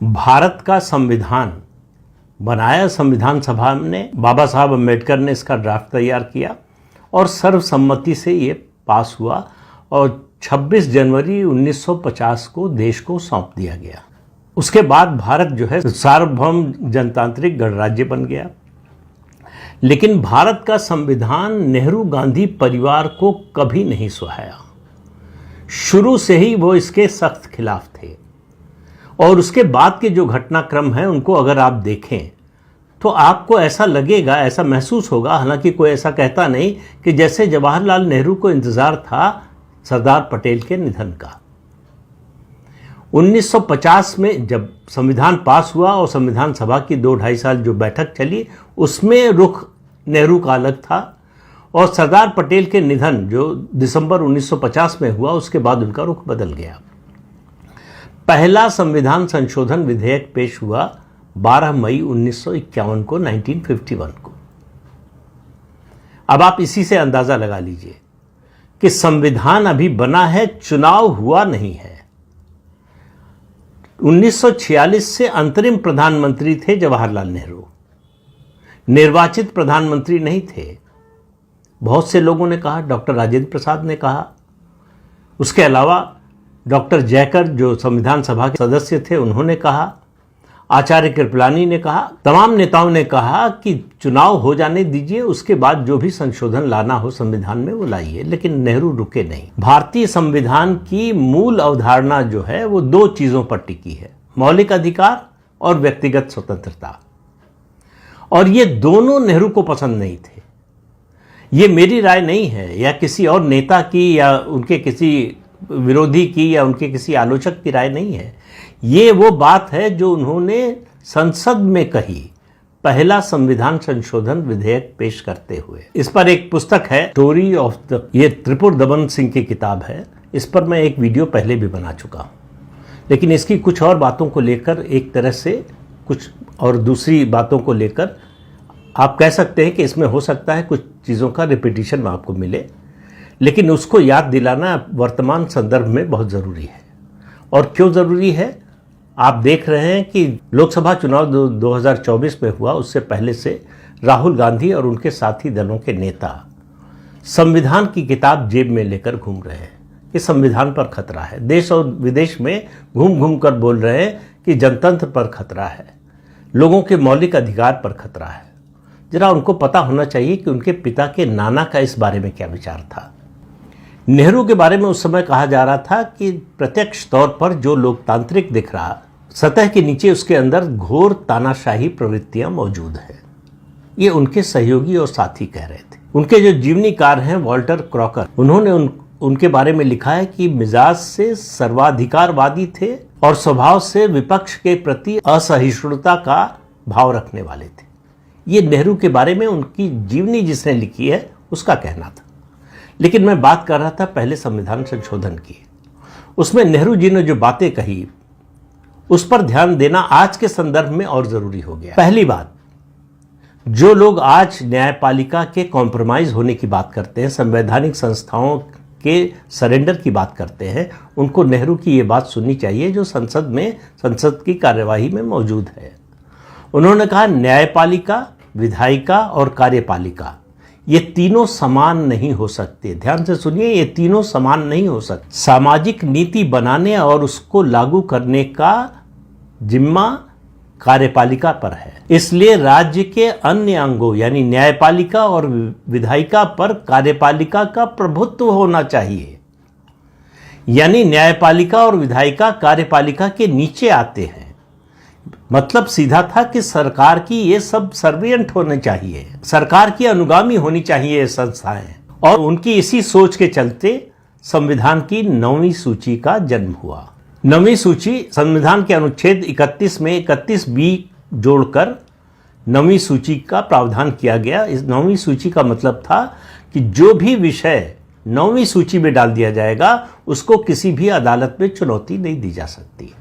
भारत का संविधान बनाया, संविधान सभा ने बाबा साहब अम्बेडकर ने इसका ड्राफ्ट तैयार किया और सर्वसम्मति से ये पास हुआ और 26 जनवरी 1950 को देश को सौंप दिया गया। उसके बाद भारत जो है सार्वभौम जनतांत्रिक गणराज्य बन गया। लेकिन भारत का संविधान नेहरू गांधी परिवार को कभी नहीं सुहाया। शुरू से ही वो इसके सख्त खिलाफ थे और उसके बाद के जो घटनाक्रम हैं उनको अगर आप देखें तो आपको ऐसा लगेगा, ऐसा महसूस होगा, हालांकि कोई ऐसा कहता नहीं, कि जैसे जवाहरलाल नेहरू को इंतजार था सरदार पटेल के निधन का। 1950 में जब संविधान पास हुआ और संविधान सभा की 2-2.5 साल जो बैठक चली उसमें रुख नेहरू का अलग था और सरदार पटेल के निधन जो दिसंबर 1950 में हुआ उसके बाद उनका रुख बदल गया। पहला संविधान संशोधन विधेयक पेश हुआ 12 मई 1951 को, 1951 को। अब आप इसी से अंदाजा लगा लीजिए कि संविधान अभी बना है, चुनाव हुआ नहीं है। 1946 से अंतरिम प्रधानमंत्री थे जवाहरलाल नेहरू, निर्वाचित प्रधानमंत्री नहीं थे। बहुत से लोगों ने कहा, डॉक्टर राजेंद्र प्रसाद ने कहा, उसके अलावा डॉक्टर जयकर जो संविधान सभा के सदस्य थे उन्होंने कहा, आचार्य कृपलानी ने कहा, तमाम नेताओं ने कहा कि चुनाव हो जाने दीजिए, उसके बाद जो भी संशोधन लाना हो संविधान में वो लाइए। लेकिन नेहरू रुके नहीं। भारतीय संविधान की मूल अवधारणा जो है वो 2 चीजों पर टिकी है, मौलिक अधिकार और व्यक्तिगत स्वतंत्रता। और ये दोनों नेहरू को पसंद नहीं थे। ये मेरी राय नहीं है या किसी और नेता की या उनके किसी विरोधी की या उनके किसी आलोचक की राय नहीं है। ये वो बात है जो उन्होंने संसद में कही पहला संविधान संशोधन विधेयक पेश करते हुए। इस पर एक पुस्तक है, स्टोरी ऑफ द, ये त्रिपुर दमन सिंह की किताब है। इस पर मैं एक वीडियो पहले भी बना चुका हूँ, लेकिन इसकी कुछ और बातों को लेकर, एक तरह से कुछ और दूसरी बातों को लेकर आप कह सकते हैं कि इसमें हो सकता है कुछ चीज़ों का रिपीटिशन आपको मिले, लेकिन उसको याद दिलाना वर्तमान संदर्भ में बहुत ज़रूरी है। और क्यों ज़रूरी है? आप देख रहे हैं कि लोकसभा चुनाव 2024 में हुआ, उससे पहले से राहुल गांधी और उनके साथी दलों के नेता संविधान की किताब जेब में लेकर घूम रहे हैं कि संविधान पर खतरा है। देश और विदेश में घूम घूम कर बोल रहे हैं कि जनतंत्र पर खतरा है, लोगों के मौलिक अधिकार पर खतरा है। जरा उनको पता होना चाहिए कि उनके पिता के नाना का इस बारे में क्या विचार था। नेहरू के बारे में उस समय कहा जा रहा था कि प्रत्यक्ष तौर पर जो लोकतांत्रिक दिख रहा, सतह के नीचे उसके अंदर घोर तानाशाही प्रवृत्तियां मौजूद है। ये उनके सहयोगी और साथी कह रहे थे। उनके जो जीवनीकार हैं वॉल्टर क्रॉकर, उन्होंने उनके बारे में लिखा है कि मिजाज से सर्वाधिकारवादी थे और स्वभाव से विपक्ष के प्रति असहिष्णुता का भाव रखने वाले थे। ये नेहरू के बारे में उनकी जीवनी जिसने लिखी है उसका कहना था। लेकिन मैं बात कर रहा था पहले संविधान संशोधन की। उसमें नेहरू जी ने जो बातें कही उस पर ध्यान देना आज के संदर्भ में और जरूरी हो गया। पहली बात, जो लोग आज न्यायपालिका के कॉम्प्रोमाइज होने की बात करते हैं, संवैधानिक संस्थाओं के सरेंडर की बात करते हैं, उनको नेहरू की ये बात सुननी चाहिए जो संसद की कार्यवाही में मौजूद है। उन्होंने कहा, न्यायपालिका, विधायिका और कार्यपालिका ये तीनों समान नहीं हो सकते। ध्यान से सुनिए, ये तीनों समान नहीं हो सकते। सामाजिक नीति बनाने और उसको लागू करने का जिम्मा कार्यपालिका पर है। इसलिए राज्य के अन्य अंगों यानी न्यायपालिका और विधायिका पर कार्यपालिका का प्रभुत्व होना चाहिए। यानी न्यायपालिका और विधायिका कार्यपालिका के नीचे आते हैं। मतलब सीधा था कि सरकार की ये सब सर्विएंट होने चाहिए, सरकार की अनुगामी होनी चाहिए ये संस्थाएं। और उनकी इसी सोच के चलते संविधान की 9वीं सूची का जन्म हुआ। 9वीं सूची संविधान के अनुच्छेद 31 में 31B जोड़कर 9वीं सूची का प्रावधान किया गया। इस 9वीं सूची का मतलब था कि जो भी विषय 9वीं सूची में डाल दिया जाएगा उसको किसी भी अदालत में चुनौती नहीं दी जा सकती।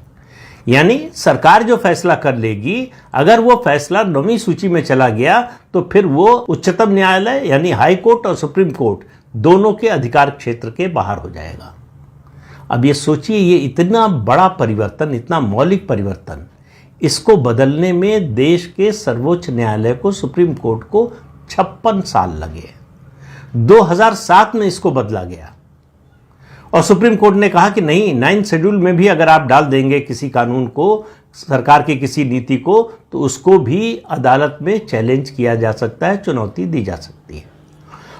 यानी सरकार जो फैसला कर लेगी, अगर वो फैसला 9वीं सूची में चला गया तो फिर वो उच्चतम न्यायालय यानी हाई कोर्ट और सुप्रीम कोर्ट दोनों के अधिकार क्षेत्र के बाहर हो जाएगा। अब ये सोचिए, ये इतना बड़ा परिवर्तन, इतना मौलिक परिवर्तन, इसको बदलने में देश के सर्वोच्च न्यायालय को, सुप्रीम कोर्ट को 56 साल लगे। 2007 में इसको बदला गया और सुप्रीम कोर्ट ने कहा कि नहीं, 9th शेड्यूल में भी अगर आप डाल देंगे किसी कानून को, सरकार की किसी नीति को, तो उसको भी अदालत में चैलेंज किया जा सकता है, चुनौती दी जा सकती है।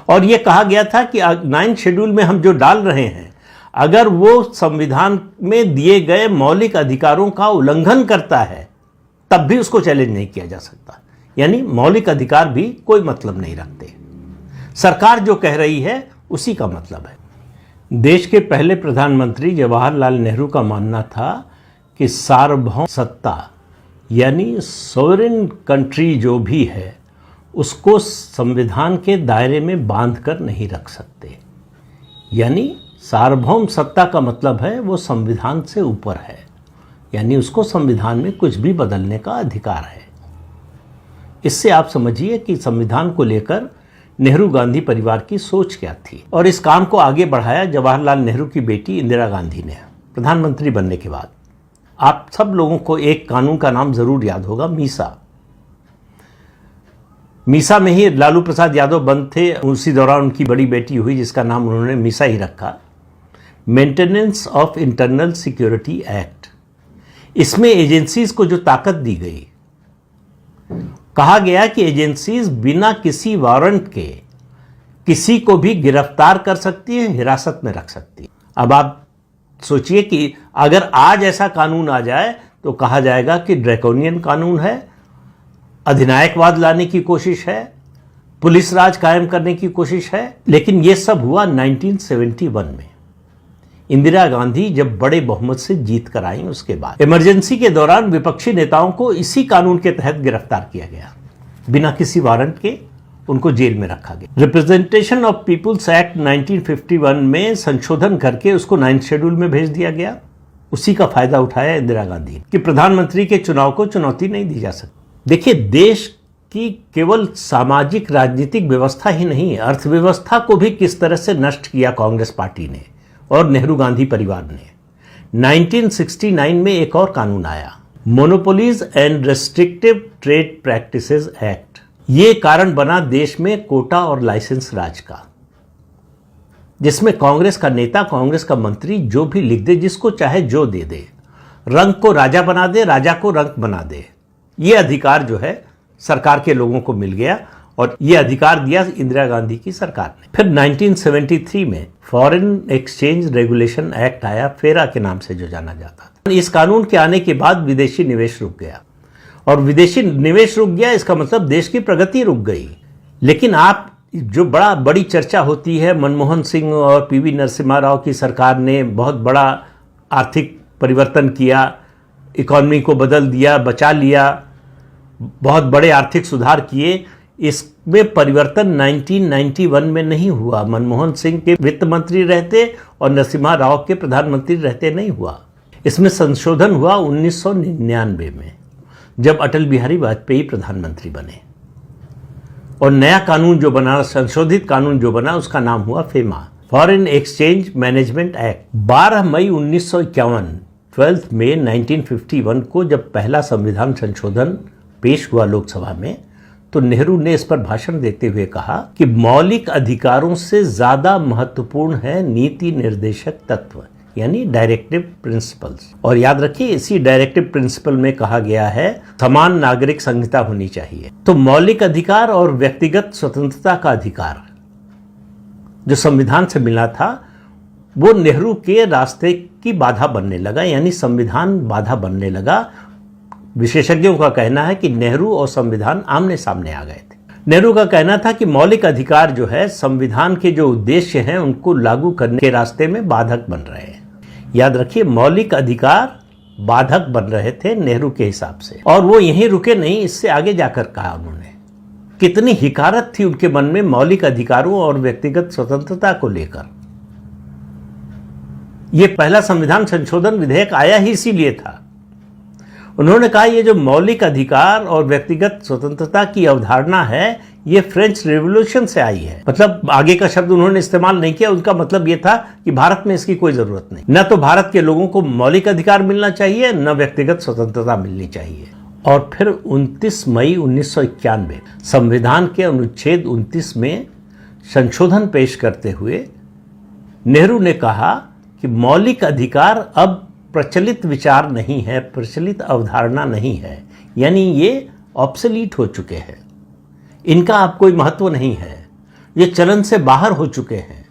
और यह कहा गया था कि 9th शेड्यूल में हम जो डाल रहे हैं, अगर वो संविधान में दिए गए मौलिक अधिकारों का उल्लंघन करता है तब भी उसको चैलेंज नहीं किया जा सकता। यानी मौलिक अधिकार भी कोई मतलब नहीं रखते। सरकार जो कह रही है उसी का मतलब है। देश के पहले प्रधानमंत्री जवाहरलाल नेहरू का मानना था कि सार्वभौम सत्ता यानी सोवरेन कंट्री जो भी है उसको संविधान के दायरे में बांध कर नहीं रख सकते। यानी सार्वभौम सत्ता का मतलब है वो संविधान से ऊपर है, यानी उसको संविधान में कुछ भी बदलने का अधिकार है। इससे आप समझिए कि संविधान को लेकर नेहरू गांधी परिवार की सोच क्या थी। और इस काम को आगे बढ़ाया जवाहरलाल नेहरू की बेटी इंदिरा गांधी ने। प्रधानमंत्री बनने के बाद आप सब लोगों को एक कानून का नाम जरूर याद होगा, मीसा। मीसा में ही लालू प्रसाद यादव बंद थे, उसी दौरान उनकी बड़ी बेटी हुई जिसका नाम उन्होंने मीसा ही रखा, maintenance of internal security act. इसमें एजेंसीज को जो ताकत दी गई, कहा गया कि एजेंसीज बिना किसी वारंट के किसी को भी गिरफ्तार कर सकती है, हिरासत में रख सकती है। अब आप सोचिए कि अगर आज ऐसा कानून आ जाए तो कहा जाएगा कि ड्रैकोनियन कानून है, अधिनायकवाद लाने की कोशिश है, पुलिस राज कायम करने की कोशिश है। लेकिन यह सब हुआ 1971 में, इंदिरा गांधी जब बड़े बहुमत से जीत कर आई। उसके बाद इमरजेंसी के दौरान विपक्षी नेताओं को इसी कानून के तहत गिरफ्तार किया गया, बिना किसी वारंट के उनको जेल में रखा गया। रिप्रेजेंटेशन ऑफ पीपुल्स एक्ट 1951 में संशोधन करके उसको 9th शेड्यूल में भेज दिया गया। उसी का फायदा उठाया इंदिरा गांधी कि प्रधानमंत्री के चुनाव को चुनौती नहीं दी जा सकती। देखिए, देश की केवल सामाजिक राजनीतिक व्यवस्था ही नहीं, अर्थव्यवस्था को भी किस तरह से नष्ट किया कांग्रेस पार्टी ने और नेहरू गांधी परिवार ने। 1969 में एक और कानून आया, monopolies and restrictive trade practices act. ये कारण बना देश में कोटा और लाइसेंस राज का, जिसमें कांग्रेस का नेता, कांग्रेस का मंत्री जो भी लिख दे, जिसको चाहे जो दे दे, रंग को राजा बना दे, राजा को रंग बना दे। ये अधिकार जो है सरकार के लोगों को मिल गया और ये अधिकार दिया इंदिरा गांधी की सरकार ने। फिर 1973 में फॉरेन एक्सचेंज रेगुलेशन एक्ट आया, फेरा के नाम से जो जाना जाता था। इस कानून के आने के बाद विदेशी निवेश रुक गया, और विदेशी निवेश रुक गया इसका मतलब देश की प्रगति रुक गई। लेकिन आप जो बड़ी चर्चा होती है, मनमोहन सिंह और पीवी नरसिम्हा राव की सरकार ने बहुत बड़ा आर्थिक परिवर्तन किया, इकॉनमी को बदल दिया, बचा लिया, बहुत बड़े आर्थिक सुधार किए। इसमें परिवर्तन 1991 में नहीं हुआ। मनमोहन सिंह के वित्त मंत्री रहते और नरसिम्हा राव के प्रधानमंत्री रहते नहीं हुआ। इसमें संशोधन हुआ 1999 में, जब अटल बिहारी वाजपेयी प्रधानमंत्री बने। और नया कानून जो बना, संशोधित कानून जो बना, उसका नाम हुआ FEMA, foreign exchange management act. 12 मई 1951, 12 मई 1951 को जब पहला संविधान संशोधन पेश हुआ लोकसभा में, तो नेहरू ने इस पर भाषण देते हुए कहा कि मौलिक अधिकारों से ज्यादा महत्वपूर्ण है नीति निर्देशक तत्व, यानी डायरेक्टिव प्रिंसिपल्स। और याद रखिए, इसी डायरेक्टिव प्रिंसिपल में कहा गया है समान नागरिक संहिता होनी चाहिए। तो मौलिक अधिकार और व्यक्तिगत स्वतंत्रता का अधिकार जो संविधान से मिला था, वो नेहरू के रास्ते की बाधा बनने लगा, यानी संविधान बाधा बनने लगा। विशेषज्ञों का कहना है कि नेहरू और संविधान आमने सामने आ गए थे। नेहरू का कहना था कि मौलिक अधिकार जो है, संविधान के जो उद्देश्य हैं उनको लागू करने के रास्ते में बाधक बन रहे हैं। याद रखिए, मौलिक अधिकार बाधक बन रहे थे नेहरू के हिसाब से। और वो यहीं रुके नहीं, इससे आगे जाकर कहा उन्होंने। कितनी हिकारत थी उनके मन में मौलिक अधिकारों और व्यक्तिगत स्वतंत्रता को लेकर। ये पहला संविधान संशोधन विधेयक आया ही इसीलिए था। उन्होंने कहा ये जो मौलिक अधिकार और व्यक्तिगत स्वतंत्रता की अवधारणा है ये फ्रेंच रेवोल्यूशन से आई है। मतलब आगे का शब्द उन्होंने इस्तेमाल नहीं किया, उनका मतलब ये था कि भारत में इसकी कोई जरूरत नहीं, न तो भारत के लोगों को मौलिक अधिकार मिलना चाहिए न व्यक्तिगत स्वतंत्रता मिलनी चाहिए। और फिर 29 मई 1991 संविधान के अनुच्छेद 29 में संशोधन पेश करते हुए नेहरू ने कहा कि मौलिक अधिकार अब प्रचलित विचार नहीं है, प्रचलित अवधारणा नहीं है, यानी ये ऑब्सोलीट हो चुके हैं, इनका अब कोई महत्व नहीं है, ये चलन से बाहर हो चुके हैं।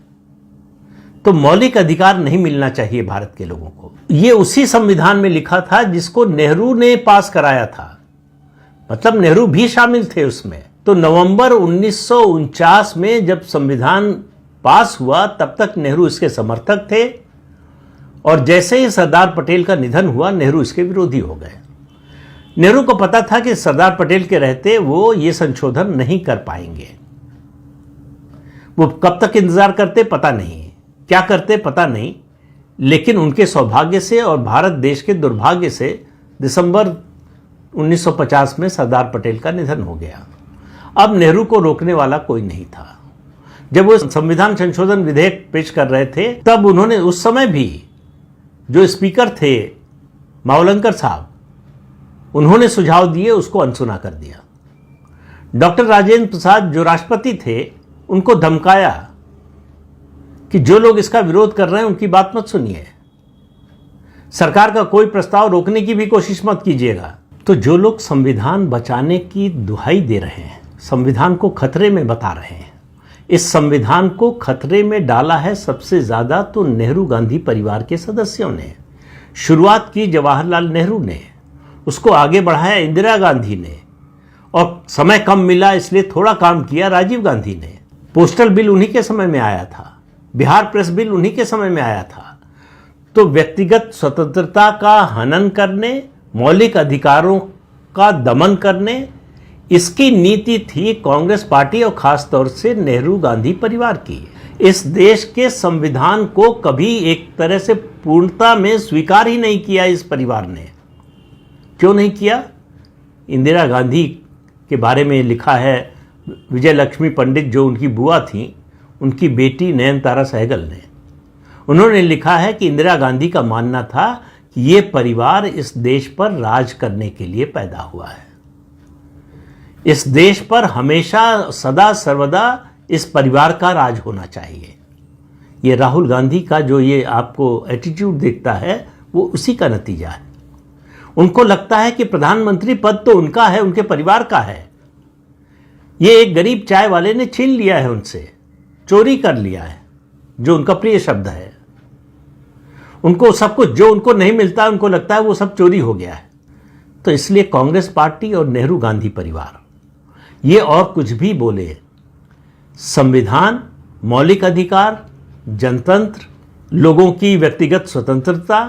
तो मौलिक अधिकार नहीं मिलना चाहिए भारत के लोगों को। ये उसी संविधान में लिखा था जिसको नेहरू ने पास कराया था, मतलब नेहरू भी शामिल थे उसमें। तो नवंबर 1949 में जब संविधान पास हुआ तब तक नेहरू इसके समर्थक थे, और जैसे ही सरदार पटेल का निधन हुआ नेहरू इसके विरोधी हो गए। नेहरू को पता था कि सरदार पटेल के रहते वो ये संशोधन नहीं कर पाएंगे। वो कब तक इंतजार करते पता नहीं, क्या करते पता नहीं, लेकिन उनके सौभाग्य से और भारत देश के दुर्भाग्य से दिसंबर 1950 में सरदार पटेल का निधन हो गया। अब नेहरू को रोकने वाला कोई नहीं था। जब वो संविधान संशोधन विधेयक पेश कर रहे थे तब उन्होंने उस समय भी जो स्पीकर थे मावलंकर साहब, उन्होंने सुझाव दिए, उसको अनसुना कर दिया। डॉक्टर राजेंद्र प्रसाद जो राष्ट्रपति थे उनको धमकाया कि जो लोग इसका विरोध कर रहे हैं उनकी बात मत सुनिए, सरकार का कोई प्रस्ताव रोकने की भी कोशिश मत कीजिएगा। तो जो लोग संविधान बचाने की दुहाई दे रहे हैं, संविधान को खतरे में बता रहे हैं, इस संविधान को खतरे में डाला है सबसे ज्यादा तो नेहरू गांधी परिवार के सदस्यों ने। शुरुआत की जवाहरलाल नेहरू ने, उसको आगे बढ़ाया इंदिरा गांधी ने, और समय कम मिला इसलिए थोड़ा काम किया राजीव गांधी ने। पोस्टल बिल उन्हीं के समय में आया था, बिहार प्रेस बिल उन्हीं के समय में आया था। तो व्यक्तिगत स्वतंत्रता का हनन करने, मौलिक अधिकारों का दमन करने, इसकी नीति थी कांग्रेस पार्टी और खास तौर से नेहरू गांधी परिवार की। इस देश के संविधान को कभी एक तरह से पूर्णता में स्वीकार ही नहीं किया इस परिवार ने। क्यों नहीं किया? इंदिरा गांधी के बारे में लिखा है विजय लक्ष्मी पंडित, जो उनकी बुआ थी, उनकी बेटी नयनतारा सहगल ने। उन्होंने लिखा है कि इंदिरा गांधी का मानना था कि ये परिवार इस देश पर राज करने के लिए पैदा हुआ है, इस देश पर हमेशा सदा सर्वदा इस परिवार का राज होना चाहिए। ये राहुल गांधी का जो ये आपको एटीट्यूड दिखता है वो उसी का नतीजा है। उनको लगता है कि प्रधानमंत्री पद तो उनका है, उनके परिवार का है, ये एक गरीब चाय वाले ने छीन लिया है उनसे, चोरी कर लिया है, जो उनका प्रिय शब्द है। उनको सब कुछ जो उनको नहीं मिलता उनको लगता है वो सब चोरी हो गया है। तो इसलिए कांग्रेस पार्टी और नेहरू गांधी परिवार ये और कुछ भी बोले, संविधान, मौलिक अधिकार, जनतंत्र, लोगों की व्यक्तिगत स्वतंत्रता,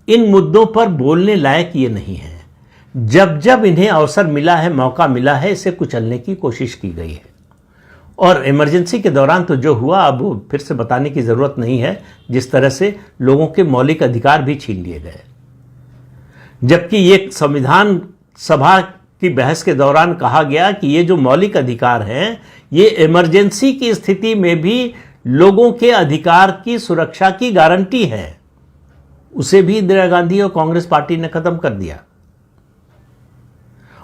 इन मुद्दों पर बोलने लायक ये नहीं है। जब जब इन्हें अवसर मिला है, मौका मिला है, इसे कुचलने की कोशिश की गई है। और इमरजेंसी के दौरान तो जो हुआ अब वो फिर से बताने की जरूरत नहीं है, जिस तरह से लोगों के मौलिक अधिकार भी छीन लिए गए। जबकि ये संविधान सभा की बहस के दौरान कहा गया कि ये जो मौलिक अधिकार हैं ये इमरजेंसी की स्थिति में भी लोगों के अधिकार की सुरक्षा की गारंटी है, उसे भी इंदिरा गांधी और कांग्रेस पार्टी ने खत्म कर दिया।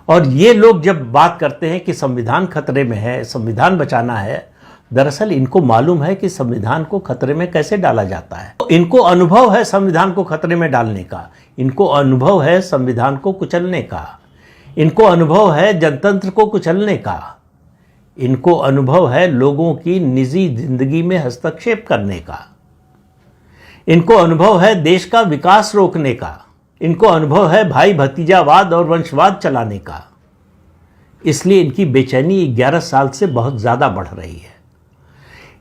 और ये लोग जब बात करते हैं कि संविधान खतरे में है, संविधान बचाना है, दरअसल इनको मालूम है कि संविधान को खतरे में कैसे डाला जाता है। इनको अनुभव है संविधान को खतरे में डालने का, इनको अनुभव है संविधान को कुचलने का, इनको अनुभव है जनतंत्र को कुचलने का, इनको अनुभव है लोगों की निजी जिंदगी में हस्तक्षेप करने का, इनको अनुभव है देश का विकास रोकने का, इनको अनुभव है भाई भतीजावाद और वंशवाद चलाने का। इसलिए इनकी बेचैनी 11 साल से बहुत ज्यादा बढ़ रही है।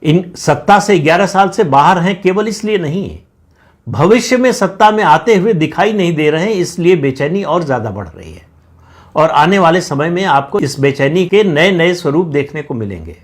इन सत्ता से 11 साल से बाहर हैं केवल इसलिए नहीं, भविष्य में सत्ता में आते हुए दिखाई नहीं दे रहे हैं, इसलिए बेचैनी और ज्यादा बढ़ रही है। और आने वाले समय में आपको इस बेचैनी के नए नए स्वरूप देखने को मिलेंगे।